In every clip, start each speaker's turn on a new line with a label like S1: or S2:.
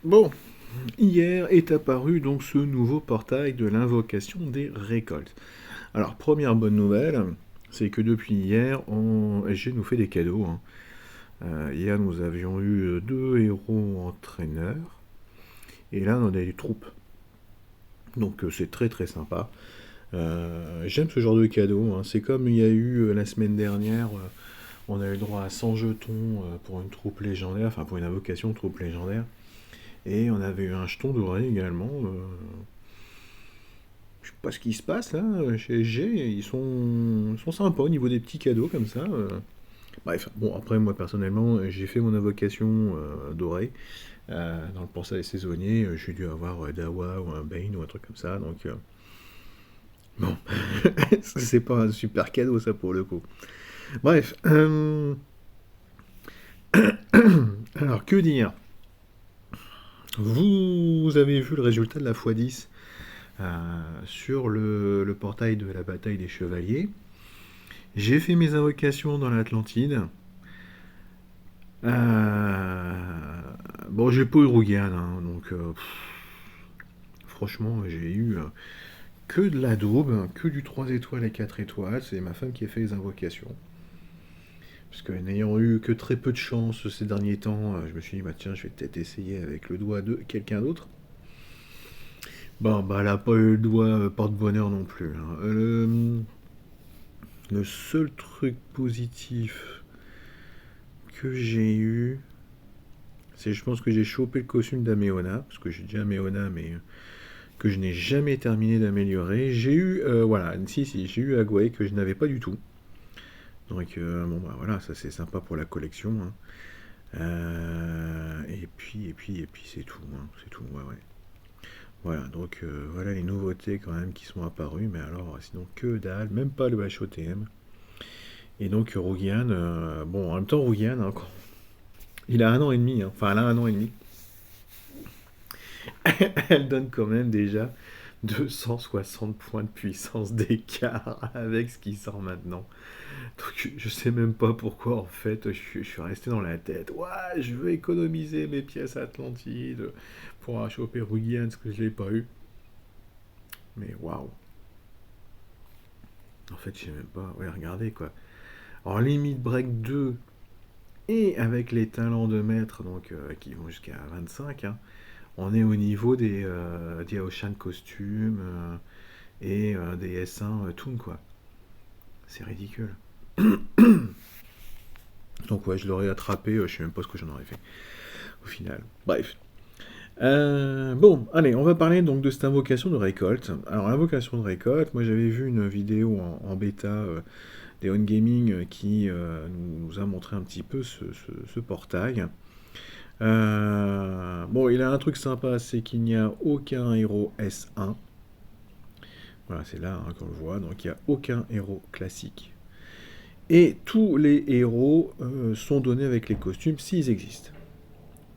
S1: Bon, hier est apparu donc ce nouveau portail de l'invocation des récoltes. Alors, première bonne nouvelle, c'est que depuis hier, SG nous fait des cadeaux, hein. Hier, nous avions eu deux héros entraîneurs, et là, on a des troupes. Donc, c'est très très sympa. J'aime ce genre de cadeaux, hein. C'est comme il y a eu la semaine dernière, on a eu le droit à 100 jetons pour une troupe légendaire, enfin pour une invocation de troupe légendaire. Et on avait eu un jeton doré également. Je sais pas ce qui se passe là chez SG, ils sont sympas au niveau des petits cadeaux comme ça. Bref, bon après moi personnellement j'ai fait mon invocation dorée dans le portail saisonnier, j'ai dû avoir Dawa ou un Bane ou un truc comme ça, donc bon, c'est pas un super cadeau ça pour le coup. Bref, alors que dire. Vous avez vu le résultat de la x10 sur le portail de la bataille des chevaliers. J'ai fait mes invocations dans l'Atlantide. Bon, j'ai pas eu Rougan, hein, donc franchement, j'ai eu que de la daube, que du 3 étoiles et 4 étoiles. C'est ma femme qui a fait les invocations. Parce que n'ayant eu que très peu de chance ces derniers temps, je me suis dit, bah tiens, je vais peut-être essayer avec le doigt de quelqu'un d'autre. Bon, bah, elle a pas eu le doigt porte-bonheur non plus, hein. Le seul truc positif que j'ai eu, c'est je pense que j'ai chopé le costume d'Améona, parce que j'ai déjà Améona, mais que je n'ai jamais terminé d'améliorer. J'ai eu, voilà, si, j'ai eu Agway que je n'avais pas du tout. Donc, bon, bah voilà, ça c'est sympa pour la collection, hein. Et puis, c'est tout, hein, c'est tout, ouais, ouais. Voilà, donc voilà les nouveautés quand même qui sont apparues, mais alors sinon que dalle, même pas le HOTM. Et donc Rougian, bon en même temps Rougian, hein, il a un an et demi, hein, enfin elle a un an et demi, elle donne quand même déjà 260 points de puissance d'écart avec ce qui sort maintenant. Donc je sais même pas pourquoi en fait je suis resté dans la tête. Ouais, je veux économiser mes pièces Atlantide pour choper Rougian, ce que je l'ai pas eu. Mais waouh, en fait je sais même pas. Ouais, regardez quoi. En limite break 2 et avec les talents de maître donc qui vont jusqu'à 25, hein, on est au niveau des Ocean costumes des S1 Toon quoi. C'est ridicule. Donc ouais, je l'aurais attrapé, je sais même pas ce que j'en aurais fait au final. Bref. Bon, allez, on va parler donc de cette invocation de récolte. Alors, invocation de récolte, moi j'avais vu une vidéo en bêta des On Gaming qui nous a montré un petit peu ce portail. Bon, il a un truc sympa, c'est qu'il n'y a aucun héros S1. Voilà, c'est là hein, qu'on le voit, donc il n'y a aucun héros classique. Et tous les héros sont donnés avec les costumes s'ils existent.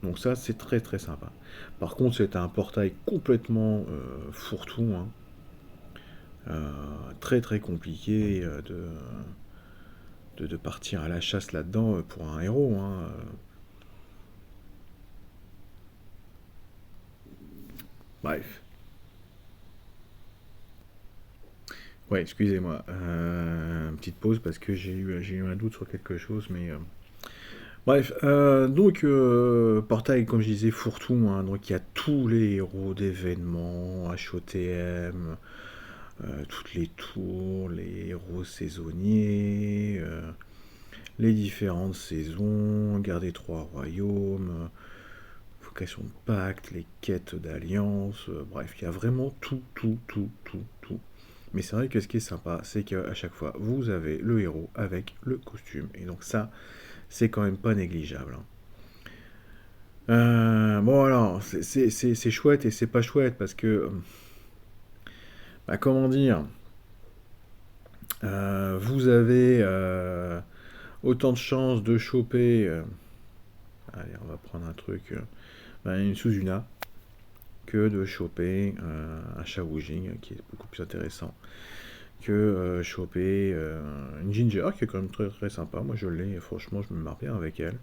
S1: Donc ça, c'est très très sympa. Par contre, c'est un portail complètement fourre-tout, hein. Très très compliqué de partir à la chasse là-dedans pour un héros, hein. Bref. Ouais, excusez-moi. Petite pause parce que j'ai eu un doute sur quelque chose, mais... Bref, donc Portail, comme je disais, fourre-tout, hein. Donc il y a tous les héros d'événements, HOTM, toutes les tours, les héros saisonniers, les différentes saisons, Guerre des Trois Royaumes, Vocation de Pacte, les quêtes d'alliance, bref, il y a vraiment tout, tout, tout, tout, tout. Mais c'est vrai que ce qui est sympa, c'est qu'à chaque fois, vous avez le héros avec le costume. Et donc ça, c'est quand même pas négligeable, hein. Bon alors, c'est chouette et c'est pas chouette parce que, bah, comment dire, vous avez autant de chances de choper, allez, on va prendre un truc, bah, une Suzuna, que de choper un Shao Jing qui est beaucoup plus intéressant que choper une Ginger qui est quand même très très sympa. Moi je l'ai, franchement je me marre bien avec elle.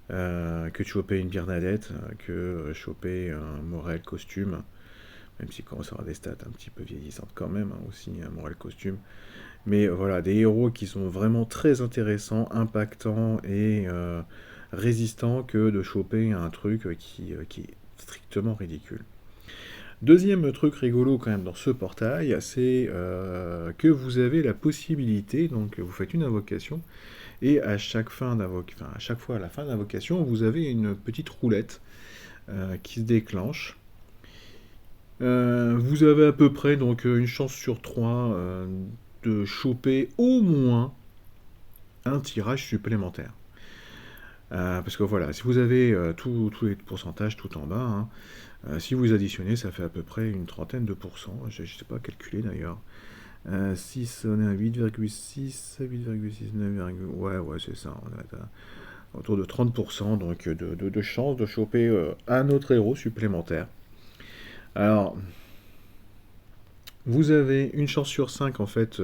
S1: que de choper une Bernadette, que choper un Morel costume, même si commence à avoir des stats un petit peu vieillissantes quand même, hein, aussi, un Morel costume. Mais voilà, des héros qui sont vraiment très intéressants, impactants et résistants que de choper un truc qui est strictement ridicule. Deuxième truc rigolo quand même dans ce portail, c'est que vous avez la possibilité, donc vous faites une invocation, et à chaque à chaque fois à la fin d'invocation, vous avez une petite roulette qui se déclenche. Vous avez à peu près donc une chance sur 3 de choper au moins un tirage supplémentaire. Parce que voilà, si vous avez tous les pourcentages tout en bas, hein, si vous additionnez, ça fait à peu près une trentaine de pourcents. Je ne sais pas calculer d'ailleurs. 6, on est à 8,6, 8,6, 9, ouais, c'est ça. On est autour de 30% donc de chance de choper un autre héros supplémentaire. Alors, vous avez une chance sur 5 en fait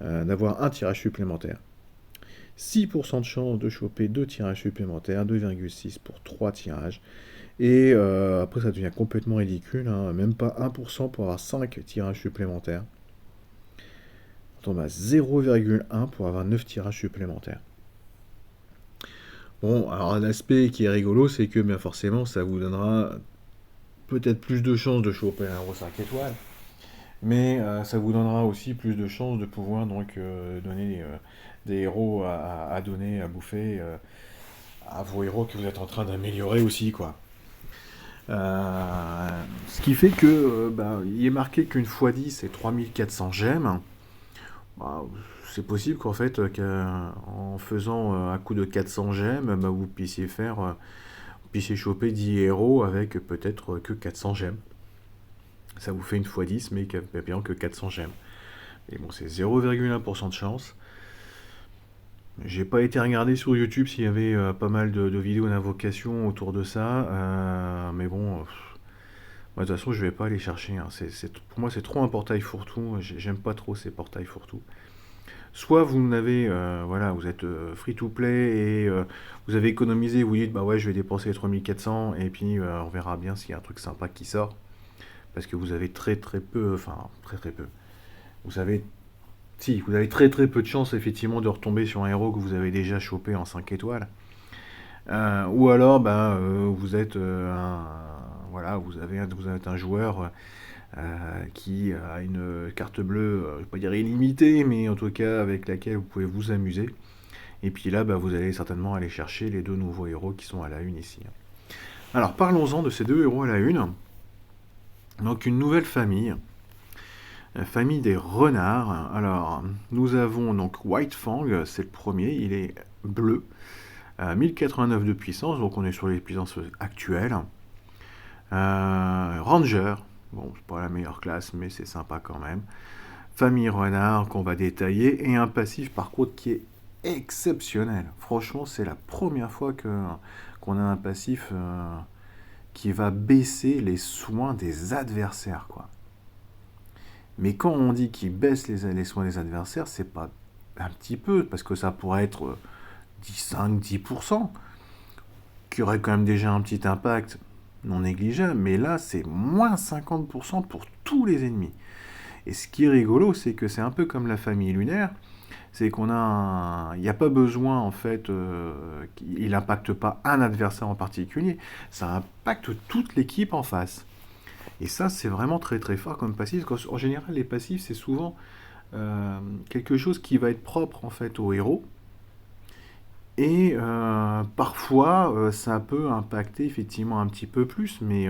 S1: d'avoir un tirage supplémentaire. 6% de chance de choper 2 tirages supplémentaires, 2,6 pour 3 tirages. Et après, ça devient complètement ridicule, hein, même pas 1% pour avoir 5 tirages supplémentaires. On tombe à 0,1 pour avoir 9 tirages supplémentaires. Bon, alors un aspect qui est rigolo, c'est que bien forcément, ça vous donnera peut-être plus de chances de choper un héros 5 étoiles, mais ça vous donnera aussi plus de chances de pouvoir donc donner des héros à donner, à bouffer à vos héros que vous êtes en train d'améliorer aussi, quoi. Ce qui fait que il est marqué qu'une fois 10 c'est 3400 gemmes. Bah, c'est possible qu'en fait, qu'en faisant un coup de 400 gemmes, vous puissiez choper 10 héros avec peut-être que 400 gemmes. Ça vous fait une fois 10 mais bien que 400 gemmes. Et bon, c'est 0,1% de chance. J'ai pas été regarder sur YouTube s'il y avait pas mal de vidéos d'invocation autour de ça, mais bon, moi, de toute façon, je vais pas aller chercher, hein. Pour moi, c'est trop un portail fourre-tout. J'aime pas trop ces portails fourre-tout. Soit vous n'avez, voilà, vous êtes free to play et vous avez économisé, vous dites, bah ouais, je vais dépenser les 3400 et puis on verra bien s'il y a un truc sympa qui sort. Parce que vous avez très très peu, enfin, très très peu. Vous avez Si, vous avez très très peu de chance effectivement de retomber sur un héros que vous avez déjà chopé en 5 étoiles. Ou alors vous êtes voilà, vous êtes un joueur qui a une carte bleue, je ne vais pas dire illimitée, mais en tout cas avec laquelle vous pouvez vous amuser. Et puis là, vous allez certainement aller chercher les 2 nouveaux héros qui sont à la une ici. Alors parlons-en de ces 2 héros à la une. Donc une nouvelle famille. La famille des renards. Alors, nous avons donc White Fang, c'est le premier, il est bleu, 1089 de puissance, donc on est sur les puissances actuelles. Ranger, bon, c'est pas la meilleure classe, mais c'est sympa quand même. Famille renard qu'on va détailler, et un passif par contre qui est exceptionnel. Franchement, c'est la première fois qu'on a un passif qui va baisser les soins des adversaires, quoi. Mais quand on dit qu'il baisse les soins des adversaires, c'est pas un petit peu, parce que ça pourrait être 5-10%, qui aurait quand même déjà un petit impact non négligeable, mais là c'est moins 50% pour tous les ennemis. Et ce qui est rigolo, c'est que c'est un peu comme la famille lunaire, c'est qu'on il n'y a pas besoin en fait, il n'impacte pas un adversaire en particulier, ça impacte toute l'équipe en face. Et ça, c'est vraiment très très fort comme passif. En général, les passifs, c'est souvent quelque chose qui va être propre en fait au héros. Et parfois, ça peut impacter effectivement un petit peu plus, mais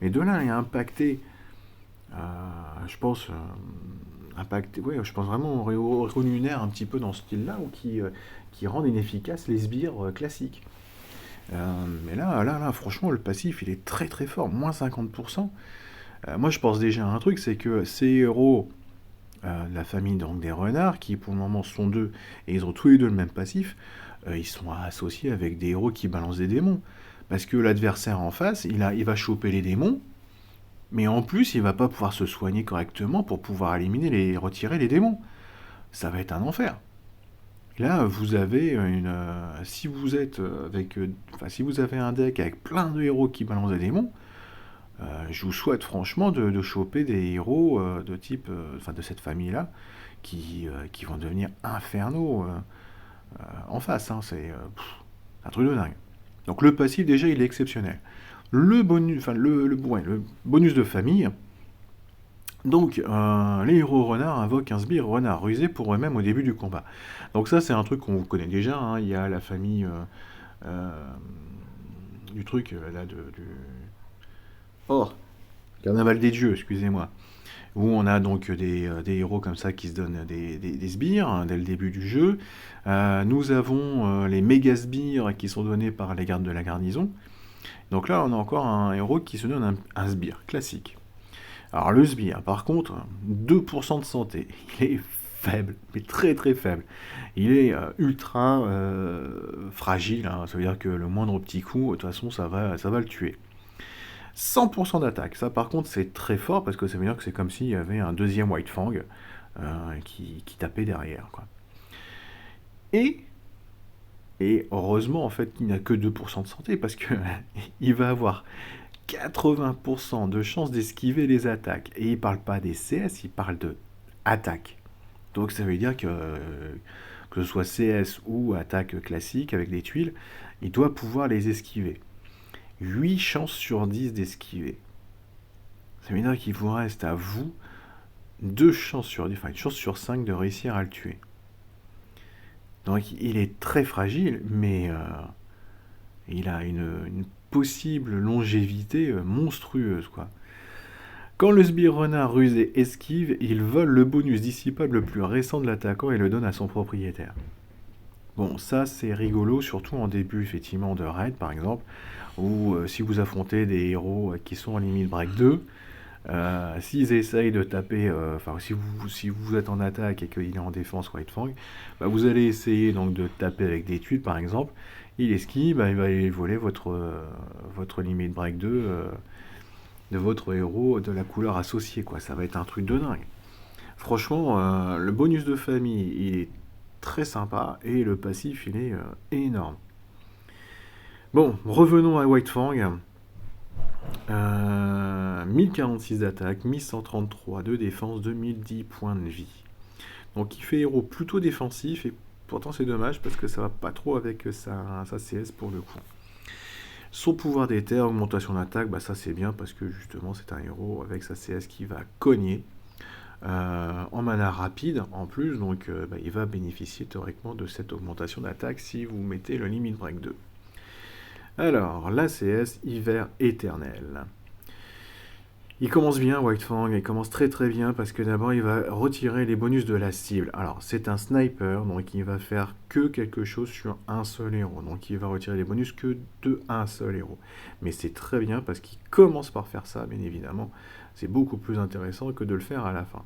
S1: de là à impacter, je pense, je pense vraiment au héros lunaire un petit peu dans ce style-là, ou qui rendent inefficaces les sbires classiques. Mais là, franchement, le passif, il est très très fort, moins 50%. Moi, je pense déjà à un truc, c'est que ces héros de la famille donc, des renards, qui pour le moment sont 2, et ils ont tous les 2 le même passif, ils sont associés avec des héros qui balancent des démons. Parce que l'adversaire en face, il va choper les démons, mais en plus, il va pas pouvoir se soigner correctement pour pouvoir retirer les démons. Ça va être un enfer. Là, vous avez si vous êtes si vous avez un deck avec plein de héros qui balancent des démons, je vous souhaite franchement de choper des héros de type, de cette famille-là, qui vont devenir infernaux en face. Hein, c'est un truc de dingue. Donc le passif déjà il est exceptionnel. Le bonus, le bonus de famille. Donc les héros renards invoquent un sbire renard rusé pour eux-mêmes au début du combat. Donc ça c'est un truc qu'on connaît déjà. Hein. Il y a la famille euh, du truc là du oh Carnaval des dieux, excusez-moi. Où on a donc des héros comme ça qui se donnent des sbires hein, dès le début du jeu. Nous avons les méga sbires qui sont donnés par les gardes de la garnison. Donc là, on a encore un héros qui se donne un sbire classique. Alors le sbire, par contre, 2% de santé. Il est faible, mais très très faible. Il est ultra fragile. Hein, ça veut dire que le moindre petit coup, de toute façon, ça va le tuer. 100% d'attaque. Ça, par contre, c'est très fort parce que ça veut dire que c'est comme s'il y avait un deuxième White Fang qui tapait derrière. Quoi. Et heureusement, en fait, il n'a que 2% de santé parce que il va avoir 80% de chances d'esquiver les attaques. Et il parle pas des CS, il parle de attaque. Donc ça veut dire que ce soit CS ou attaque classique avec des tuiles, il doit pouvoir les esquiver. 8 chances sur 10 d'esquiver. Ça veut dire qu'il vous reste à vous 2 chances sur 10, enfin une chance sur 5 de réussir à le tuer. Donc il est très fragile, mais il a une possible longévité monstrueuse, quoi. Quand le sbire renard rusé esquive, il vole le bonus dissipable le plus récent de l'attaquant et le donne à son propriétaire. Bon, ça c'est rigolo, surtout en début effectivement de raid par exemple, ou si vous affrontez des héros qui sont en limite break 2, s'ils essayent de taper, si vous êtes en attaque et qu'il est en défense White Fang, bah, vous allez essayer donc de taper avec des tuiles par exemple, il esquive, bah, il va aller voler votre limite break 2 de votre héros de la couleur associée, quoi. Ça va être un truc de dingue. Franchement, le bonus de famille, il est très sympa et le passif, il est énorme. Bon, revenons à White Fang. 1046 d'attaque, 1133 de défense, 2010 points de vie. Donc il fait héros plutôt défensif et pourtant c'est dommage parce que ça va pas trop avec sa CS pour le coup. Son pouvoir d'éther, augmentation d'attaque, bah ça c'est bien parce que justement c'est un héros avec sa CS qui va cogner en mana rapide en plus, donc il va bénéficier théoriquement de cette augmentation d'attaque si vous mettez le limit break 2. Alors, l'ACS hiver éternel. Il commence bien, White Fang, il commence très très bien parce que d'abord il va retirer les bonus de la cible. Alors, c'est un sniper, donc il va faire que quelque chose sur un seul héros. Donc il va retirer les bonus que de un seul héros. Mais c'est très bien parce qu'il commence par faire ça, bien évidemment. C'est beaucoup plus intéressant que de le faire à la fin.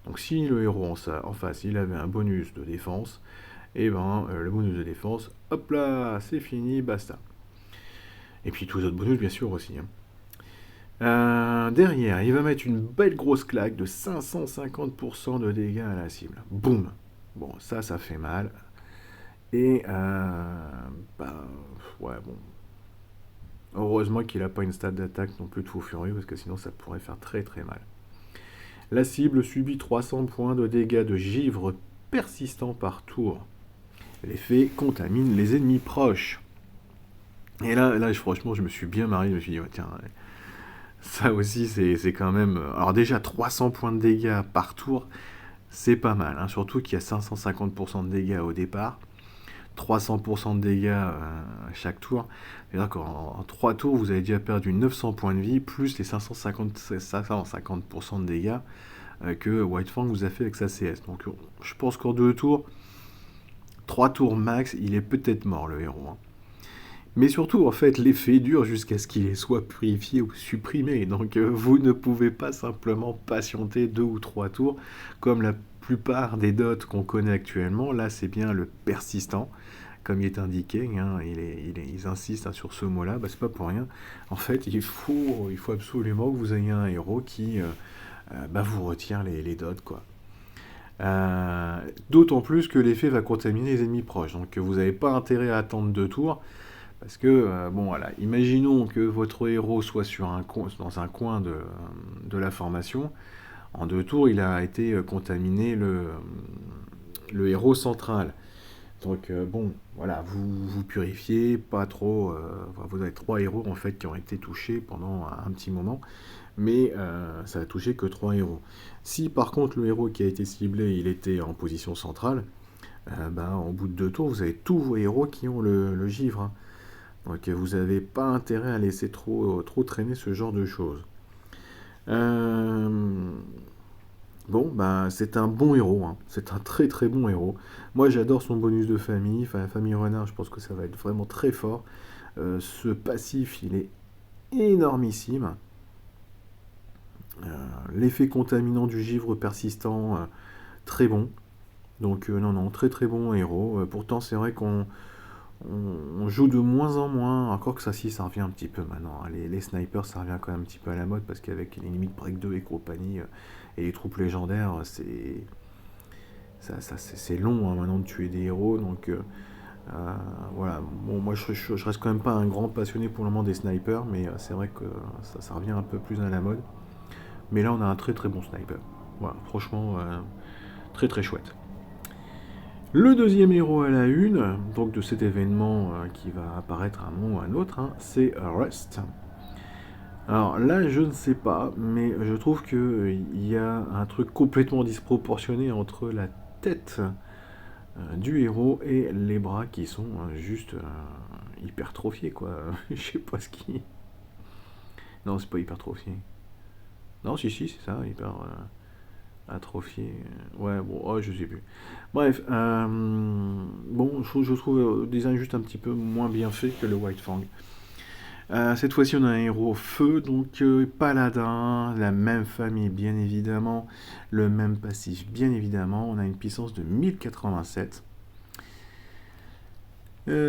S1: Donc si le héros en face, il avait un bonus de défense, et ben le bonus de défense, hop là, c'est fini, basta. Et puis tous les autres bonus, bien sûr, aussi. Hein. Derrière, il va mettre une belle grosse claque de 550% de dégâts à la cible. Boum. Bon, ça fait mal. Et, ouais, bon. Heureusement qu'il n'a pas une stat d'attaque non plus de fou furieux, parce que sinon ça pourrait faire très très mal. La cible subit 300 points de dégâts de givre persistant par tour. L'effet contamine les ennemis proches. Et là, franchement, je me suis bien marré. Je me suis dit, ouais, tiens, ça aussi, c'est quand même... Alors déjà, 300 points de dégâts par tour, c'est pas mal. Hein, surtout qu'il y a 550% de dégâts au départ. 300% de dégâts à chaque tour. C'est-à-dire qu'en 3 tours, vous avez déjà perdu 900 points de vie, plus les 550% de dégâts que White Fang vous a fait avec sa CS. Donc je pense qu'en 2 tours, 3 tours max, il est peut-être mort, le héros. Hein. Mais surtout, en fait, l'effet dure jusqu'à ce qu'il soit purifié ou supprimé. Donc vous ne pouvez pas simplement patienter 2 ou 3 tours, comme la plupart des dots qu'on connaît actuellement. Là, c'est bien le persistant, comme il est indiqué. Hein, ils insistent sur ce mot-là, c'est pas pour rien. En fait, il faut absolument que vous ayez un héros qui vous retire les dots, quoi. D'autant plus que l'effet va contaminer les ennemis proches. Donc vous n'avez pas intérêt à attendre 2 tours. Parce que, bon voilà, imaginons que votre héros soit dans un coin de la formation. En 2 tours, il a été contaminé le héros central. Donc bon, voilà, vous purifiez pas trop. Vous avez 3 héros en fait qui ont été touchés pendant un petit moment, mais ça a touché que 3 héros. Si par contre le héros qui a été ciblé, il était en position centrale, ben, au bout de 2 tours, vous avez tous vos héros qui ont le givre, hein. Donc vous n'avez pas intérêt à laisser trop traîner ce genre de choses. Euh, Bon, bah, c'est un bon héros, hein. C'est un très très bon héros. Moi j'adore son bonus de famille, enfin famille renard, je pense que ça va être vraiment très fort. Ce passif, il est énormissime. Euh, L'effet contaminant du givre persistant, très bon. Donc non, non, très très bon héros. Pourtant c'est vrai qu'on joue de moins en moins, encore que ça si, ça revient un petit peu maintenant, hein. Les snipers, ça revient quand même un petit peu à la mode, parce qu'avec les limites Break 2 et compagnie, et les troupes légendaires, c'est long, hein, maintenant de tuer des héros, donc voilà. Bon, moi je reste quand même pas un grand passionné pour le moment des snipers, mais c'est vrai que ça revient un peu plus à la mode. Mais là on a un très très bon sniper. Voilà, franchement, très très chouette. Le deuxième héros à la une, donc de cet événement qui va apparaître à un moment ou à un autre, hein, c'est Rust. Alors là, je ne sais pas, mais je trouve qu'il y a un truc complètement disproportionné entre la tête du héros et les bras qui sont juste hypertrophiés, quoi. Je sais pas ce qui. Non, c'est pas hypertrophié. Non, si, c'est ça, hyper atrophié. Ouais, bon, oh, je sais plus. Bref, bon, je trouve le design juste un petit peu moins bien fait que le White Fang. Cette fois-ci, on a un héros feu, donc paladin, la même famille, bien évidemment, le même passif, bien évidemment. On a une puissance de 1087.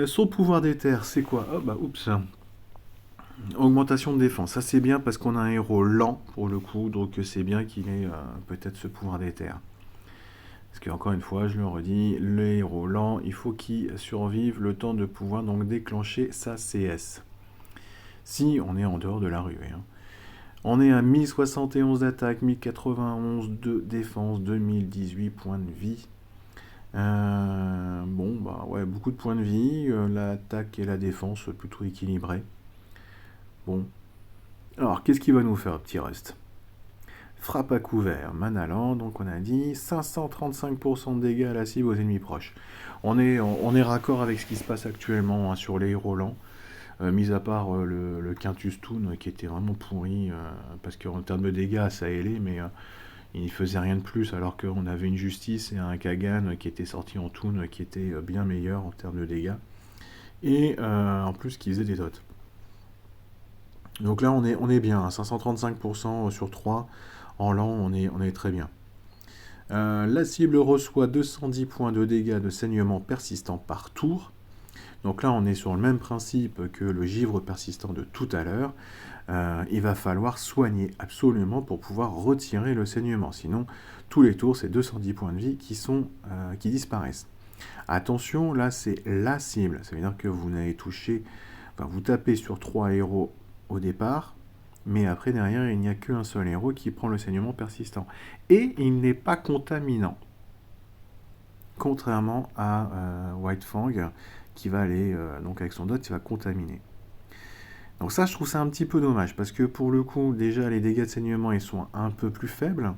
S1: Son pouvoir d'éther, c'est quoi? Oh bah, oups. Augmentation de défense, ça c'est bien parce qu'on a un héros lent pour le coup, donc c'est bien qu'il ait peut-être ce pouvoir d'éther. Parce qu'encore une fois, je le redis, le héros lent, il faut qu'il survive le temps de pouvoir donc déclencher sa CS. Si on est en dehors de la ruée, hein. On est à 1071 d'attaque, 1091 de défense, 2018 points de vie. Bon, bah ouais, beaucoup de points de vie. L'attaque et la défense plutôt équilibrées. Bon. Alors, qu'est-ce qu'il va nous faire, petit Rust? Frappe à couvert, mana lent, donc on a dit 535% de dégâts à la cible aux ennemis proches. On est raccord avec ce qui se passe actuellement, hein, sur les héros lents. Mis à part le Quintus Toon qui était vraiment pourri, parce qu'en termes de dégâts ça allait, mais il ne faisait rien de plus, alors qu'on avait une Justice et un Kagan qui était sorti en Toon qui était bien meilleur en termes de dégâts, et en plus qui faisait des dots. Donc là on est bien, hein, 535% sur 3, en lent on est très bien. La cible reçoit 210 points de dégâts de saignement persistant par tour. Donc là, on est sur le même principe que le givre persistant de tout à l'heure. Il va falloir soigner absolument pour pouvoir retirer le saignement. Sinon, tous les tours, c'est 210 points de vie qui disparaissent. Attention, là, c'est la cible. Ça veut dire que vous n'avez touché... Enfin, vous tapez sur 3 héros au départ, mais après, derrière, il n'y a qu'un seul héros qui prend le saignement persistant. Et il n'est pas contaminant. Contrairement à White Fang, qui va aller, donc avec son dot, il va contaminer. Donc ça, je trouve ça un petit peu dommage, parce que pour le coup, déjà, les dégâts de saignement, ils sont un peu plus faibles.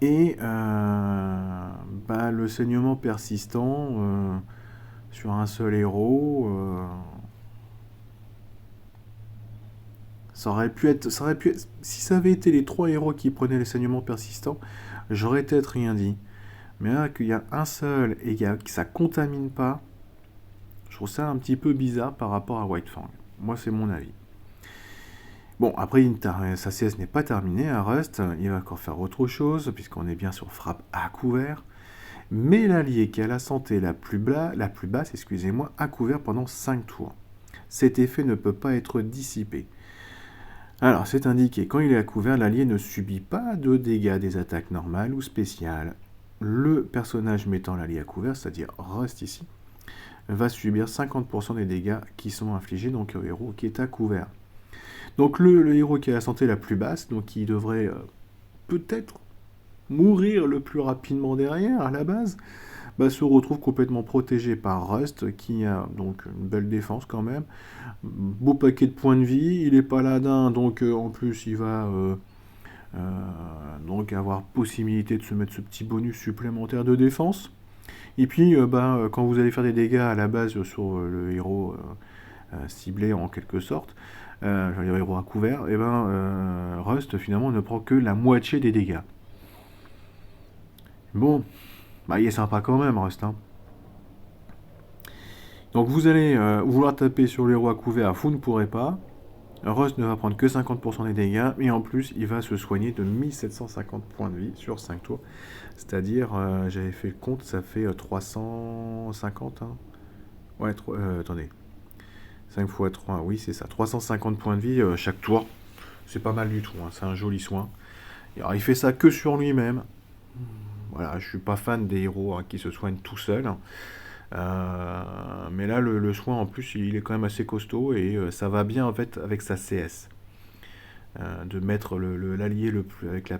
S1: Et bah, le saignement persistant, sur un seul héros, ça aurait pu être... Si ça avait été les 3 héros qui prenaient les saignements persistants, j'aurais peut-être rien dit. Mais là, qu'il y a un seul et que ça contamine pas, je trouve ça un petit peu bizarre par rapport à White Fang. Moi, c'est mon avis. Bon, après, sa CS n'est pas terminée à Rust. Il va encore faire autre chose, puisqu'on est bien sur frappe à couvert. Mais l'allié qui a la santé la plus basse, excusez-moi, à couvert pendant 5 tours. Cet effet ne peut pas être dissipé. Alors, c'est indiqué, quand il est à couvert, l'allié ne subit pas de dégâts des attaques normales ou spéciales. Le personnage mettant l'allié à couvert, c'est-à-dire Rust ici, va subir 50% des dégâts qui sont infligés donc au héros qui est à couvert. Donc le héros qui a la santé la plus basse, donc qui devrait peut-être mourir le plus rapidement derrière à la base, bah, se retrouve complètement protégé par Rust, qui a donc une belle défense quand même, beau paquet de points de vie, il est paladin, donc en plus il va donc avoir possibilité de se mettre ce petit bonus supplémentaire de défense. Et puis quand vous allez faire des dégâts à la base sur le héros ciblé en quelque sorte, le héros à couvert, et Rust finalement ne prend que la moitié des dégâts. Bon, bah il est sympa quand même Rust, hein. Donc vous allez vouloir taper sur le héros à couvert, vous ne pourrez pas. Rust ne va prendre que 50% des dégâts, et en plus il va se soigner de 1750 points de vie sur 5 tours. C'est-à-dire, j'avais fait le compte, ça fait 350, hein. Ouais, attendez. 5 x 3, oui c'est ça. 350 points de vie chaque tour. C'est pas mal du tout, hein. C'est un joli soin. Et alors, il fait ça que sur lui-même. Voilà, je suis pas fan des héros qui se soignent tout seuls. Mais là, le soin en plus, il est quand même assez costaud et ça va bien en fait avec sa CS. De mettre l'allié avec la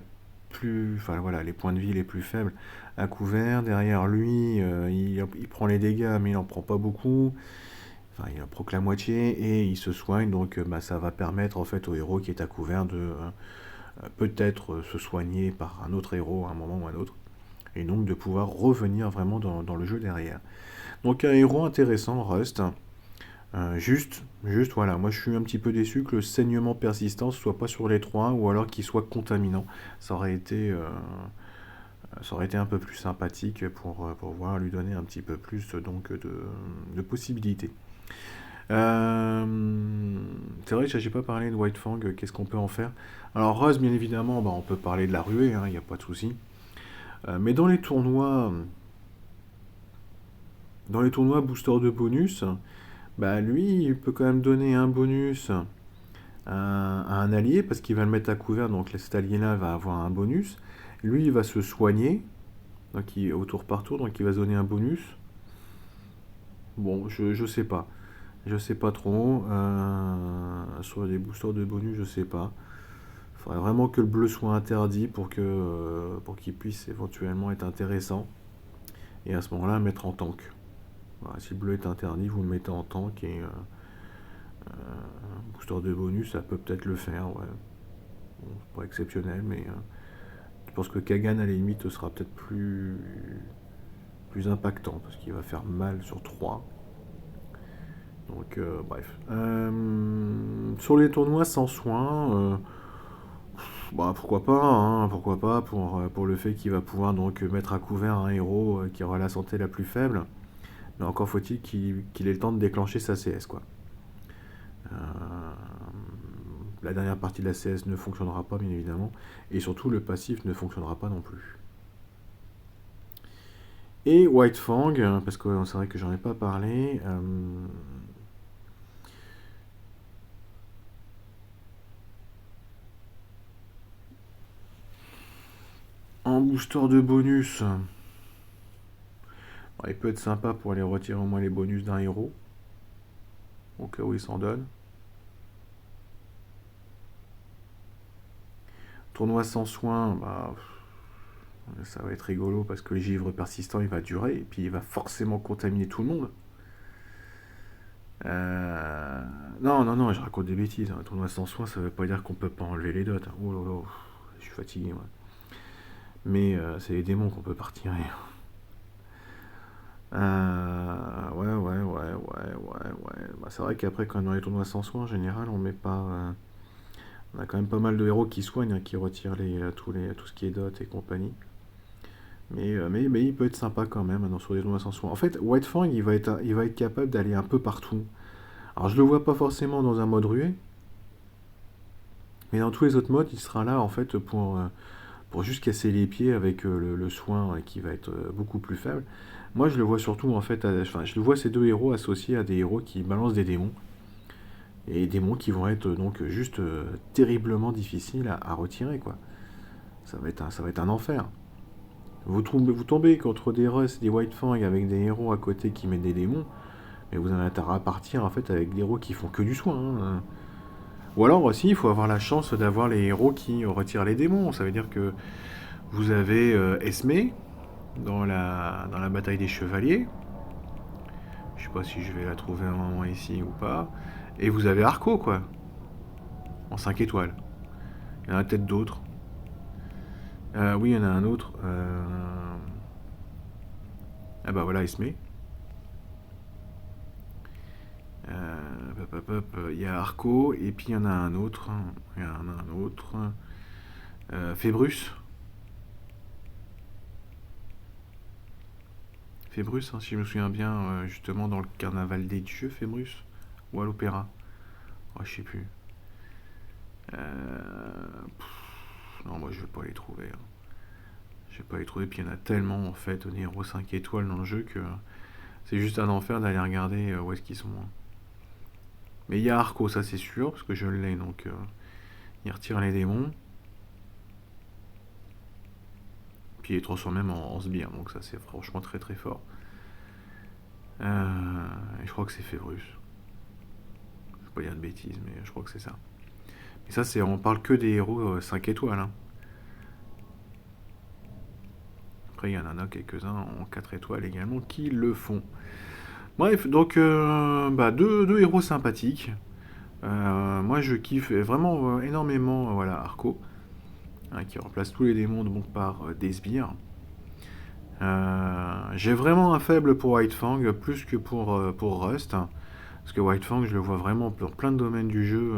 S1: plus, enfin voilà, les points de vie les plus faibles à couvert. Derrière lui, il prend les dégâts, mais il en prend pas beaucoup. Enfin, il en prend que la moitié et il se soigne. Donc, ça va permettre en fait au héros qui est à couvert de peut-être se soigner par un autre héros à un moment ou à un autre, et donc de pouvoir revenir vraiment dans le jeu derrière. Donc un héros intéressant, Rust. Juste, voilà, moi je suis un petit peu déçu que le saignement persistant soit pas sur les 3 ou alors qu'il soit contaminant. Ça aurait été un peu plus sympathique pour pouvoir lui donner un petit peu plus donc de possibilités. C'est vrai que j'ai pas parlé de White Fang, qu'est-ce qu'on peut en faire? Alors Rust, bien évidemment, on peut parler de la ruée, il n'y a pas de souci. Mais dans les tournois booster de bonus, bah lui, il peut quand même donner un bonus à un allié parce qu'il va le mettre à couvert, donc cet allié-là va avoir un bonus. Lui, il va se soigner, donc au tour par tour, donc il va se donner un bonus. Bon, je sais pas. Je sais pas trop. Sur les boosters de bonus, je sais pas. Il faudrait vraiment que le bleu soit interdit pour qu'il puisse éventuellement être intéressant. Et à ce moment-là, mettre en tank. Voilà, si le bleu est interdit, vous le mettez en tank et un booster de bonus, ça peut peut-être le faire, ouais. Bon, c'est pas exceptionnel, mais je pense que Kagan, à la limite, sera peut-être plus impactant, parce qu'il va faire mal sur 3. Donc, bref. Sur les tournois sans soin, pourquoi pas, hein, pourquoi pas, pour le fait qu'il va pouvoir donc mettre à couvert un héros qui aura la santé la plus faible. Mais encore faut-il qu'il ait le temps de déclencher sa CS, quoi. La dernière partie de la CS ne fonctionnera pas, bien évidemment, et surtout le passif ne fonctionnera pas non plus. Et White Fang, parce que c'est vrai que j'en ai pas parlé. En booster de bonus, il peut être sympa pour aller retirer au moins les bonus d'un héros, au cas où il s'en donne. Tournoi sans soin, ça va être rigolo parce que le givre persistant il va durer et puis il va forcément contaminer tout le monde. Non, je raconte des bêtises. Un tournoi sans soin, ça veut pas dire qu'on peut pas enlever les dots. Oh là là, je suis fatigué, moi. Mais c'est les démons qu'on peut pas retirer. Ouais. C'est vrai qu'après, quand dans les tournois sans soin, en général, on met pas. On a quand même pas mal de héros qui soignent, hein, qui retirent tout ce qui est dot et compagnie. Mais il peut être sympa quand même sur les tournois sans soin. En fait, White Fang, il va être capable d'aller un peu partout. Alors, je le vois pas forcément dans un mode ruée, mais dans tous les autres modes, il sera là en fait pour juste casser les pieds avec le soin qui va être beaucoup plus faible. Moi, je le vois surtout en fait, je le vois ces deux héros associés à des héros qui balancent des démons. et des démons qui vont être donc juste terriblement difficiles à retirer, quoi. Ça va être un enfer. Vous tombez contre des Russ, des White Fang avec des héros à côté qui mettent des démons, mais vous en avez à partir en fait avec des héros qui font que du soin, hein. Ou alors aussi, il faut avoir la chance d'avoir les héros qui retirent les démons. Ça veut dire que vous avez Esme dans la bataille des chevaliers. Je sais pas si je vais la trouver un moment ici ou pas. Et vous avez Arco, quoi, en 5 étoiles. Il y en a peut-être d'autres. Oui, il y en a un autre. Ah bah voilà, Esme. Il y a Arco, et puis il y en a un autre. Il y en a un autre. Phébrus. Phébrus, hein, si je me souviens bien, justement dans le carnaval des dieux, Phébrus. Ou à l'opéra. Oh, je sais plus. Non, moi je vais pas les trouver, hein. Je vais pas les trouver, puis il y en a tellement en fait, des héros 5 étoiles dans le jeu que c'est juste un enfer d'aller regarder où est-ce qu'ils sont, hein. Mais il y a Arco, ça c'est sûr, parce que je l'ai, donc il retire les démons. Puis il est transformé même en sbire, donc ça c'est franchement très très fort. Et je crois que c'est Phébrus. Je vais pas dire de bêtises, mais je crois que c'est ça. Et ça, on parle que des héros 5 étoiles, hein. Après, il y en a quelques-uns en 4 étoiles également qui le font. Bref, donc deux héros sympathiques. Moi, je kiffe vraiment énormément voilà, Arco, hein, qui remplace tous les démons donc, par des sbires. J'ai vraiment un faible pour White Fang, plus que pour Rust. Parce que White Fang, je le vois vraiment dans plein de domaines du jeu,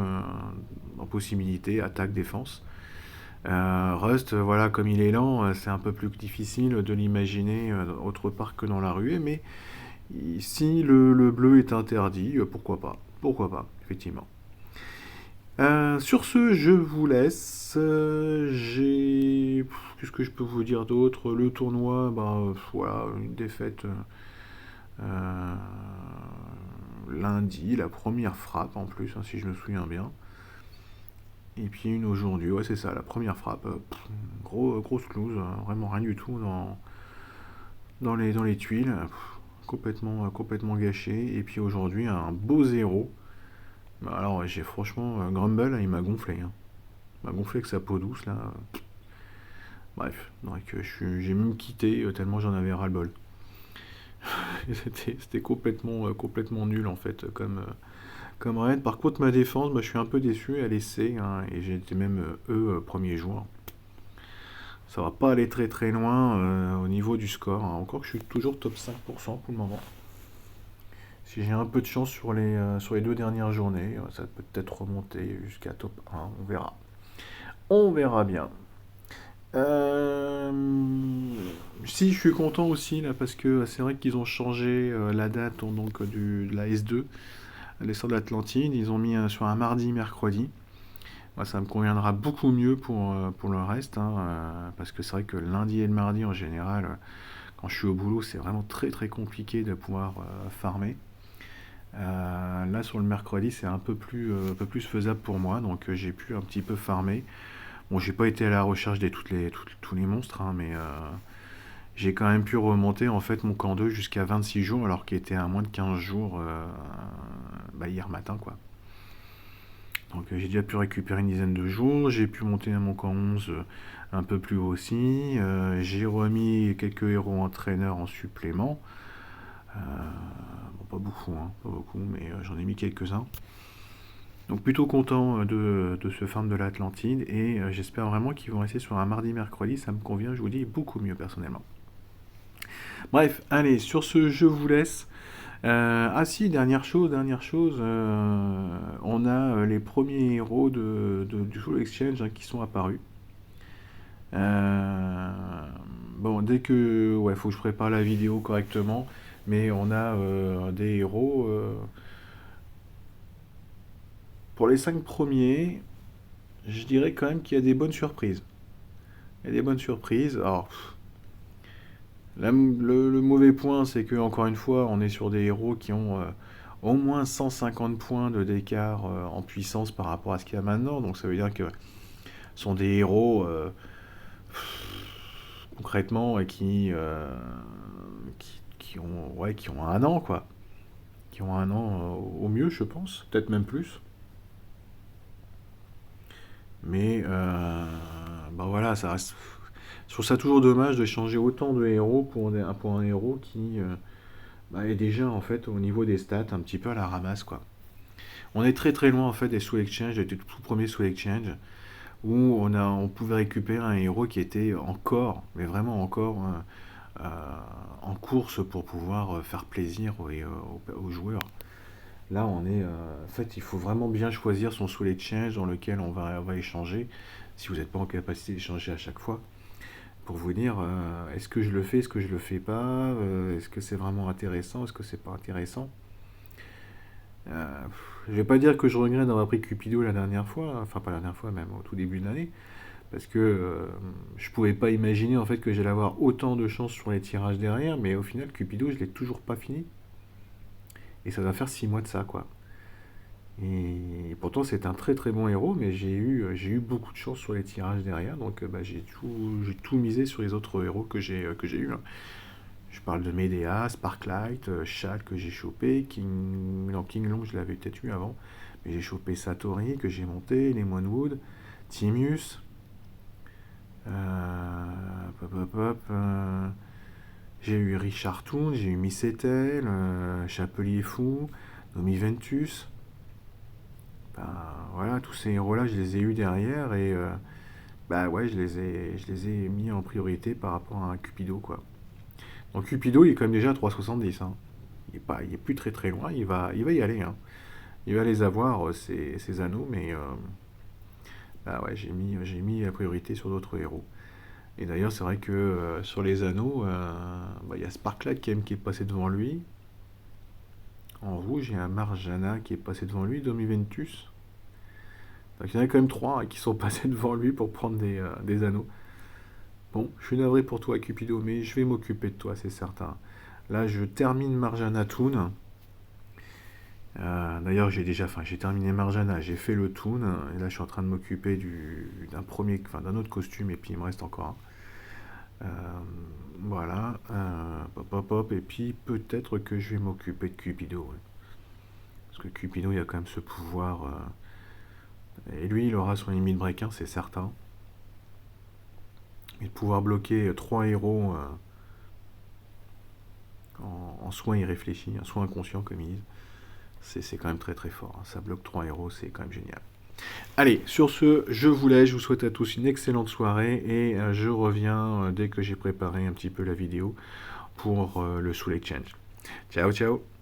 S1: en possibilités, attaque, défense. Rust, voilà, comme il est lent, c'est un peu plus difficile de l'imaginer autre part que dans la ruée, mais si le bleu est interdit, pourquoi pas? Pourquoi pas, effectivement. Sur ce, je vous laisse. Qu'est-ce que je peux vous dire d'autre? Le tournoi, voilà, une défaite lundi, la première frappe en plus, hein, si je me souviens bien. Et puis une aujourd'hui, ouais c'est ça, la première frappe. Grosse close, vraiment rien du tout dans les tuiles. Complètement gâché. Et puis aujourd'hui, un beau zéro. Alors j'ai franchement, Grumble, il m'a gonflé, hein. Il m'a gonflé avec sa peau douce là. Bref, donc j'ai même quitté tellement j'en avais ras-le-bol. C'était complètement nul en fait comme raid. Par contre, ma défense, je suis un peu déçu, elle essaie, hein, et j'ai été même premier joueur. Ça va pas aller très très loin au niveau du score, hein. Encore que je suis toujours top 5% pour le moment. Si j'ai un peu de chance sur les 2 dernières journées, ça peut peut-être remonter jusqu'à top 1, on verra. On verra bien. Si je suis content aussi là parce que c'est vrai qu'ils ont changé la date donc de la S2, l'essor de l'Atlantide, ils ont mis sur un mardi, mercredi. Moi, ça me conviendra beaucoup mieux pour le reste, hein, parce que c'est vrai que le lundi et le mardi en général, quand je suis au boulot, c'est vraiment très très compliqué de pouvoir farmer. Là sur le mercredi, c'est un peu plus faisable pour moi, donc j'ai pu un petit peu farmer. Bon, j'ai pas été à la recherche de tous les monstres, hein, mais j'ai quand même pu remonter en fait mon camp 2 jusqu'à 26 jours, alors qu'il était à moins de 15 jours hier matin, quoi. Donc j'ai déjà pu récupérer une dizaine de jours, j'ai pu monter à mon camp 11 un peu plus haut aussi, j'ai remis quelques héros entraîneurs en supplément. Bon, pas beaucoup, hein, pas beaucoup, mais j'en ai mis quelques-uns. Donc plutôt content de ce farm de l'Atlantide, et j'espère vraiment qu'ils vont rester sur un mardi-mercredi, ça me convient, je vous dis, beaucoup mieux personnellement. Bref, allez, sur ce, je vous laisse. Ah si, dernière chose, on a les premiers héros du Soul Exchange, hein, qui sont apparus. Bon, dès que... Ouais, faut que je prépare la vidéo correctement, mais on a des héros... pour les 5 premiers, je dirais quand même qu'il y a des bonnes surprises. Il y a des bonnes surprises. Alors, le mauvais point, c'est que encore une fois, on est sur des héros qui ont au moins 150 points d'écart en puissance par rapport à ce qu'il y a maintenant. Donc ça veut dire que ce sont des héros concrètement qui ont, ouais, qui ont un an, quoi. Qui ont un an au mieux, je pense. Peut-être même plus. Mais bah voilà, ça reste. Je trouve ça toujours dommage de changer autant de héros pour un héros qui est déjà en fait au niveau des stats un petit peu à la ramasse, quoi. On est très très loin en fait des Soul Exchange, des tout premiers Soul Exchange, où on pouvait récupérer un héros qui était encore, mais vraiment encore, en course pour pouvoir faire plaisir aux joueurs. Là, en fait, il faut vraiment bien choisir son Soul Exchange dans lequel on va échanger, si vous n'êtes pas en capacité d'échanger à chaque fois, pour vous dire est-ce que je le fais, est-ce que je le fais pas, est-ce que c'est vraiment intéressant, est-ce que c'est pas intéressant. Je vais pas dire que je regrette d'avoir pris Cupido la dernière fois, enfin pas la dernière fois, même au tout début de l'année, parce que je pouvais pas imaginer en fait que j'allais avoir autant de chance sur les tirages derrière, mais au final Cupido je l'ai toujours pas fini, et ça doit faire 6 mois de ça, quoi. Et pourtant c'est un très très bon héros, mais j'ai eu beaucoup de chance sur les tirages derrière, donc j'ai tout misé sur les autres héros que j'ai eu, hein. Je parle de Medea, Sparklight, Shad que j'ai chopé, non, King Long je l'avais peut-être eu avant, mais j'ai chopé Satori que j'ai monté, Lemonwood, Timius, hop, hop, hop, j'ai eu Richard Toon, j'ai eu Miss Ethel, Chapelier Fou, Nomi Ventus. Ben, voilà, tous ces héros-là, je les ai eus derrière et bah ouais, je les ai mis en priorité par rapport à un Cupido, quoi. Donc Cupido, il est quand même déjà à 3,70, hein. Il est plus très très loin, il va y aller, hein. Il va les avoir, ces anneaux, mais bah ouais, j'ai mis la priorité sur d'autres héros. Et d'ailleurs, c'est vrai que sur les anneaux, il y a Sparklight quand même qui est passé devant lui. En rouge, il y a un Marjana qui est passé devant lui, Domiventus. Donc il y en a quand même trois qui sont passés devant lui pour prendre des anneaux. Bon, je suis navré pour toi, Cupido, mais je vais m'occuper de toi, c'est certain. Là, je termine Marjana Toon. D'ailleurs, j'ai terminé Marjana, j'ai fait le Toon, et là, je suis en train de m'occuper d'un autre costume, et puis il me reste encore un. Voilà, pop, pop, pop, et puis peut-être que je vais m'occuper de Cupido, ouais. Parce que Cupido, il y a quand même ce pouvoir. Et lui, il aura son limite break 1, c'est certain. Et de pouvoir bloquer 3 héros en soin irréfléchi, un soin inconscient, comme ils disent, c'est quand même très très fort, hein. Ça bloque 3 héros, c'est quand même génial. Allez, sur ce, je vous laisse, je vous souhaite à tous une excellente soirée et je reviens dès que j'ai préparé un petit peu la vidéo pour le Soul Exchange. Ciao, ciao!